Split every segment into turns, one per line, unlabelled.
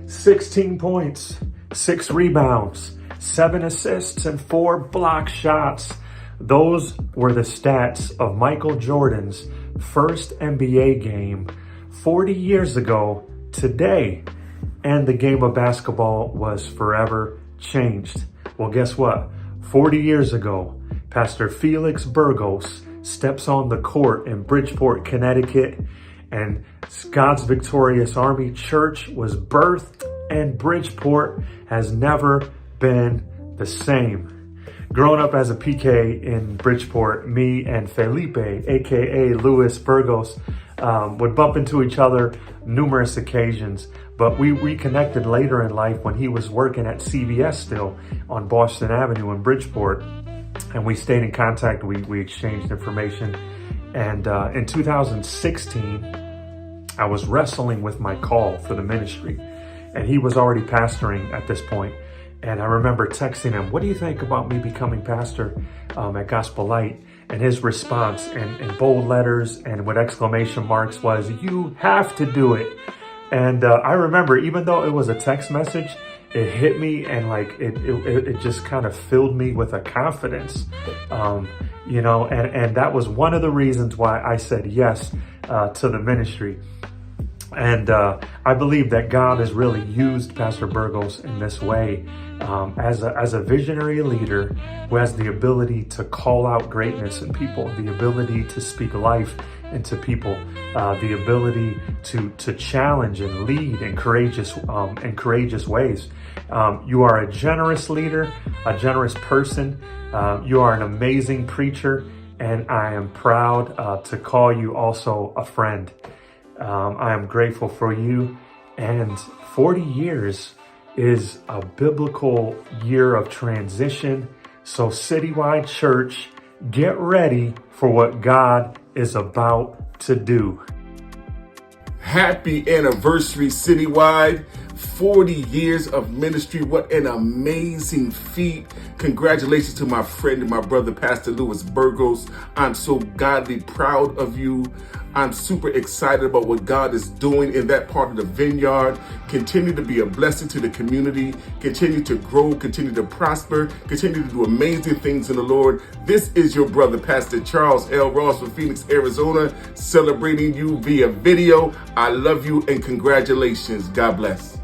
16 points, 6 rebounds, 7 assists, and 4 block shots. Those were the stats of Michael Jordan's first NBA game 40 years ago today. And the game of basketball was forever changed. Well, guess what? 40 years ago, Pastor Felix Burgos steps on the court in Bridgeport, Connecticut, and God's Victorious Army Church was birthed, and Bridgeport has never been the same. Growing up as a PK in Bridgeport, me and Felipe, aka Luis Burgos, would bump into each other numerous occasions, but we reconnected later in life when he was working at CVS still on Boston Avenue in Bridgeport, and we stayed in contact. We exchanged information, and in 2016, I was wrestling with my call for the ministry, and he was already pastoring at this point. And I remember texting him, "What do you think about me becoming pastor at Gospel Light?" And his response in bold letters and with exclamation marks was, "You have to do it." And I remember, even though it was a text message, it hit me, and like it just kind of filled me with a confidence, and that was one of the reasons why I said yes to the ministry. And I believe that God has really used Pastor Burgos in this way as a visionary leader who has the ability to call out greatness in people, the ability to speak life into people, the ability to challenge and lead in courageous ways. You are a generous leader, a generous person. You are an amazing preacher, and I am proud to call you also a friend. I am grateful for you, and 40 years is a biblical year of transition. So Citywide Church, get ready for what God is about to do.
Happy anniversary, Citywide. 40 years of ministry. What an amazing feat. Congratulations to my friend and my brother, Pastor Luis Burgos. I'm so godly proud of you. I'm super excited about what God is doing in that part of the vineyard. Continue to be a blessing to the community. Continue to grow, continue to prosper, continue to do amazing things in the Lord. This is your brother, Pastor Charles L. Ross from Phoenix, Arizona, celebrating you via video. I love you and congratulations. God bless.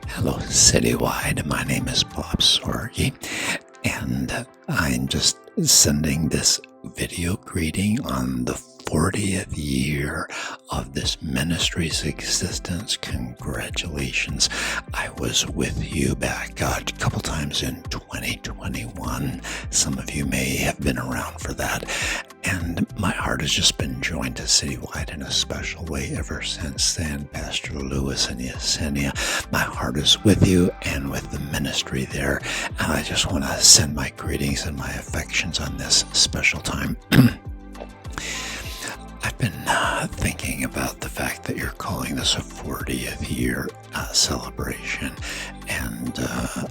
Hello, Citywide. My name is Bob Sorge, and I'm just sending this video greeting on the 40th year of this ministry's existence. Congratulations. I was with you back a couple times in 2021. Some of you may have been around for that. And my heart has just been joined to Citywide in a special way ever since then. Pastor Lewis and Yesenia, my heart is with you and with the ministry there. And I just want to send my greetings and my affections on this special time. I've been thinking about the fact that you're calling this a 40th year celebration, and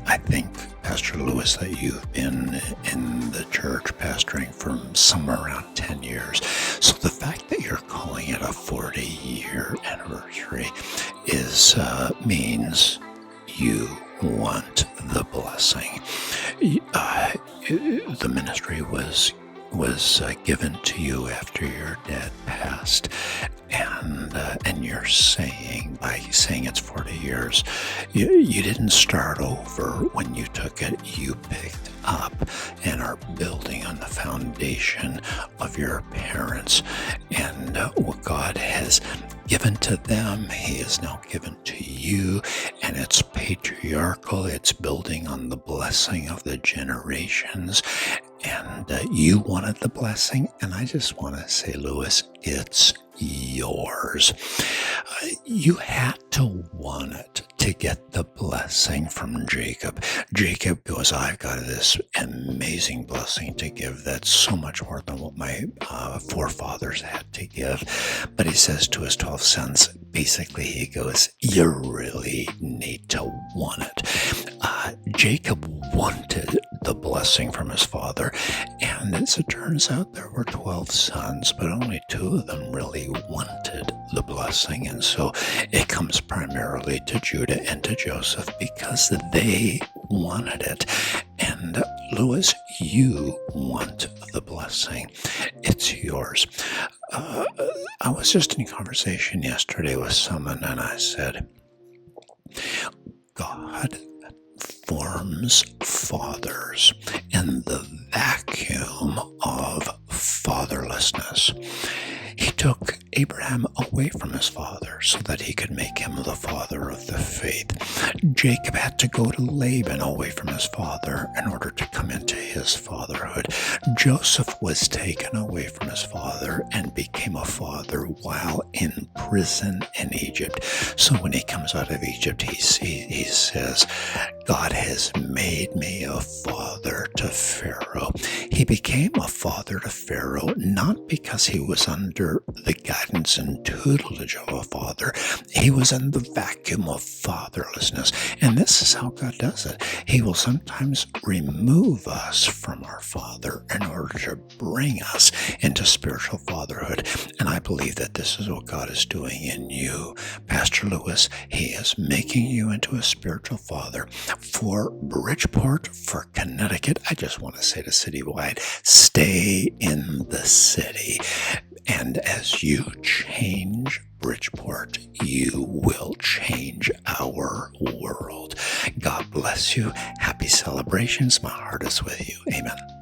I think, Pastor Lewis, that you've been in the church pastoring for somewhere around 10 years. So the fact that you're calling it a 40-year anniversary means you want the blessing. The ministry was given to you after your dad passed, and you're saying, by saying it's 40 years, you didn't start over when you took it. You picked up and are building on the foundation of your parents, and what God has given to them, He has now given to you, and it's patriarchal. It's building on the blessing of the generations. And you wanted the blessing, and I just want to say, Lewis, it's yours. You had to want it to get the blessing from Jacob. Jacob goes, I've got this amazing blessing to give that's so much more than what my forefathers had to give. But he says to his 12 sons, basically he goes, you really need to want it. Jacob wanted the blessing from his father. And as it turns out, there were 12 sons, but only 2 of them really wanted the blessing. And so it comes primarily to Judah and to Joseph because they wanted it. And Louis, you want the blessing. It's yours. I was just in conversation yesterday with someone, and I said, God forms fathers in the vacuum of fatherlessness. He took Abraham away from his father so that he could make him the father of the faith. Jacob had to go to Laban away from his father in order to come into his fatherhood. Joseph was taken away from his father and became a father while in prison in Egypt. So when he comes out of Egypt, he says, God has made me a father to Pharaoh. He became a father to Pharaoh not because he was under the guidance and tutelage of a father. He was in the vacuum of fatherlessness. And this is how God does it. He will sometimes remove us from our father in order to bring us into spiritual fatherhood. And I believe that this is what God is doing in you, Pastor Lewis. He is making you into a spiritual father. For Bridgeport, for Connecticut, I just want to say to Citywide, stay in the city. And as you change Bridgeport, you will change our world. God bless you. Happy celebrations. My heart is with you. Amen.